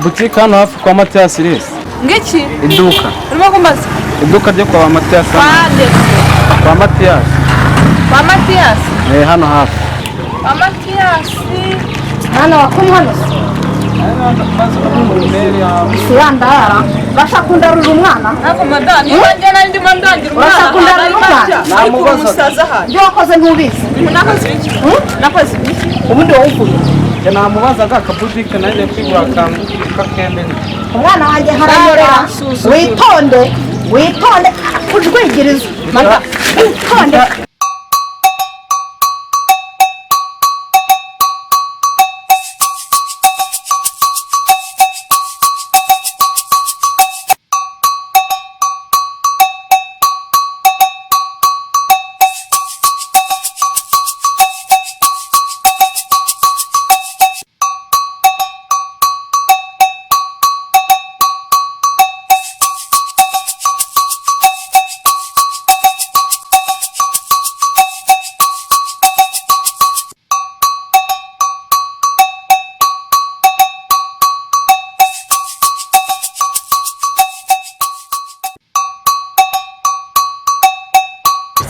Butike hano hafi kwa Mathias Resi. Ngiki? Iduka. Urimo kumaza? Iduka ryo kwa Mathias. Kwa Mathias. Kwa Mathias? Hano hafi. Kwa Mathias. Hano wakumwana. Siyandara. Bashakundarura umwana. Nako madani, wanje nandi mandangira umwana. Bashakundarura umwana. Namubaza umusaza hano. Byo wakoze ntubizi. Nakoze iki? Nakoze iki? Ubundi wowe namubaza akabutike naje kwigura akantu kakemene. Umwana wanjye haranyerera. Witonde kujwigiriza. Witonde.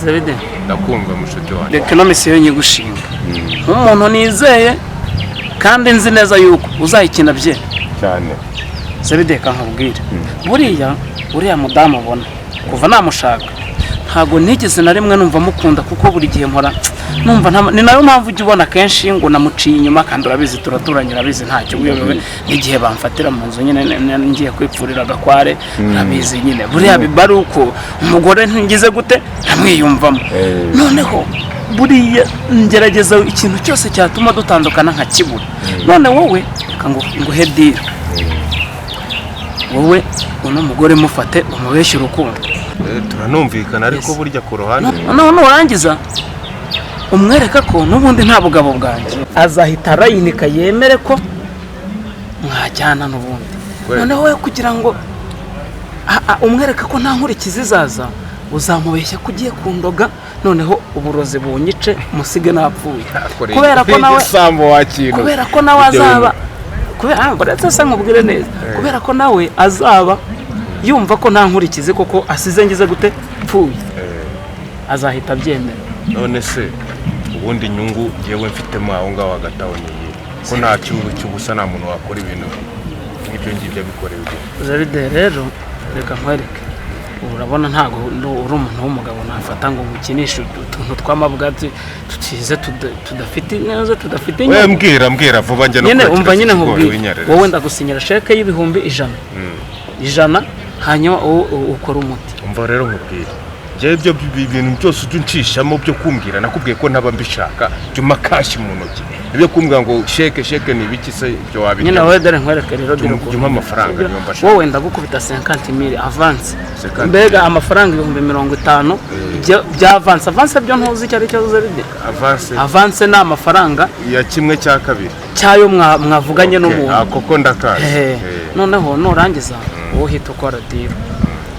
Zabide ndakumva mushuti wanjye reka no misiyo nyigushinga umuntu nizeye kandi nzi neza yuko uzayikina bye cyane Zabide kankubwira buriya mudamu ubona kuva namushaka ntago nigeze na rimwe numva mukunda kuko buri gihe mpora numva ni nayo mpamvu ujya ubona kenshi ngo namuciye inyuma kandi urabizi turaturanye urabizi ntacyo uyobewe n'igihe bamfatira mu nzu nyine ngiye kwipfurira agakware urabizi nyine buriya bibari uko umugore ntigize gute ntamwiyumvamo noneho buriya ngerageza ikintu cyose cyatuma dutandukana nka kibura none wowe ngo hedira wowe uno mugore mufate umubeshye urukundo turanumvikana ariko burya ku ruhande none urangiza umwereka ko n'ubundi nta bugabo bwanjye azahita arayinika yemere ko mwajyana n'ubundi noneho we kugira ngo umwereka ko nta nkurikizi zaza uzamubeshya ko ugiye kundoga noneho uburozi bunyice musige napfuye kubera ko nawe azaba ndetse se nkubwire neza kubera ko nawe azaba yumva ko nta nkurikizi koko asize ngize gute pfuye azahita abyemera none se ubundi nyungu yewe mfitemo aho ngaho agatawoniye ko nta cyubu cy'ubusa nta muntu wakora ibintu nk'ibyo ngibyo abikorera Zabide rero reka nkwereke urabona ntago uri umuntu w'umugabo nafata ngo mukinishe utuntu tw'amabwatsi tutize tudafite neza tudafite inyungu mbwira vuba njye no nyine umva nyine nkubwira wowe ndagusinyira sheke y'ibihumbi 100 hanyuma ukora umuti umva rero nkubwira ibyo bintu byose ujya unshishamo byo kumbwira nakubwiye ko ntaba mbishaka jya umakashi mu ntoki ibyo kumbwira ngo sheke ni ibiki se ibyo wabirya nyine wowe dore nkwereke rero jya umpa amafaranga niyo mbashaka wowe ndagukubita 50,000 avance mbega amafaranga 50,000 bya avance byo ntuzi icyo ari cyo Zabide avance ni amafaranga ya kimwe cya kabiri cyayo mwavuganye n'umuntu koko ndakaje noneho nurangiza wowe hita ukora deal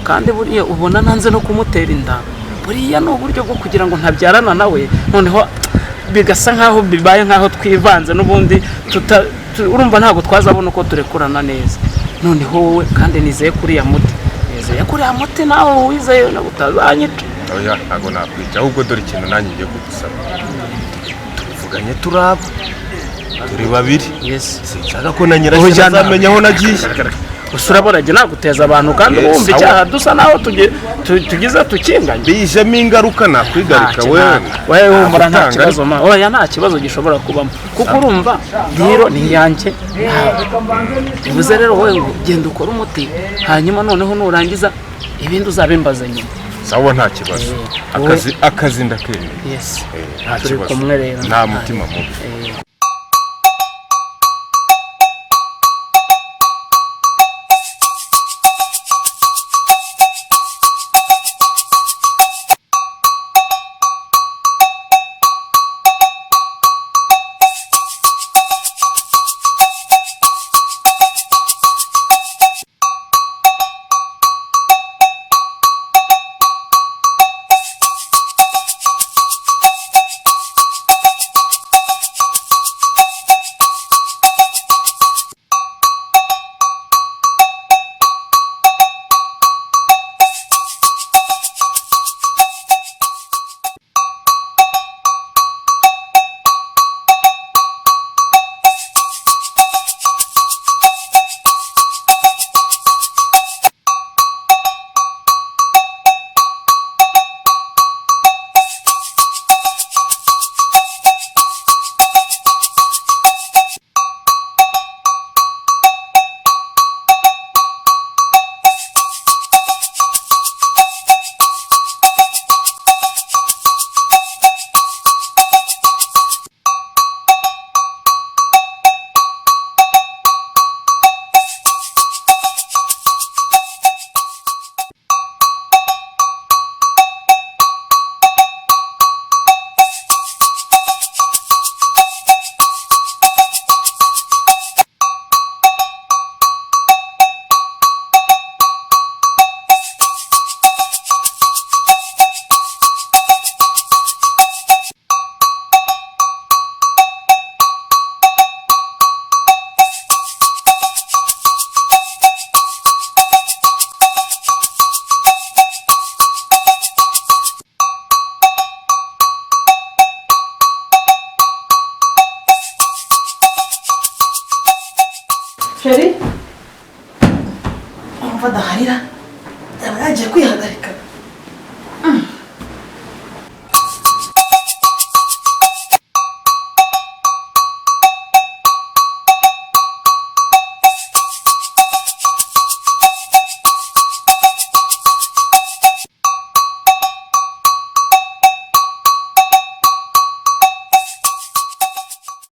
kandi buriya ubona nanze no kumutera inda buriya no uburyo bwo kugira ngo ntabyarana nawe noneho bigasa nkaho bibaye nkaho twivanze n'ubundi urumva ntago twazabona uko turekurana neza noneho wowe kandi nizeye kuri ya muti nawe wizeye no utazanyica oya ntago nakwica ahubwo dore ikintu nanjye ngiye kugusaba tuvuganye turaba turi babiri sinshaka ko na Nyirashyano azamenya aho nagiye gusa urabona jye naguteza abantu kandi Yes, wumva icyaha dusa naho tugize tukinganye bijemo ingaruka nakwigarika wewe humura nta kibazo oya nta kibazo gishobora kubamo kuko urumva diro ni yanjye bivuze rero wowe ngo genda ukora umuti hanyuma noneho nurangiza ibindi uzabimbaza nyuma sawa nta kibazo akazi ndakemeye yes nta turi kibazo kumwe rero nta mutima mubi Sheri umva daharira yaba yagiye kwihagarika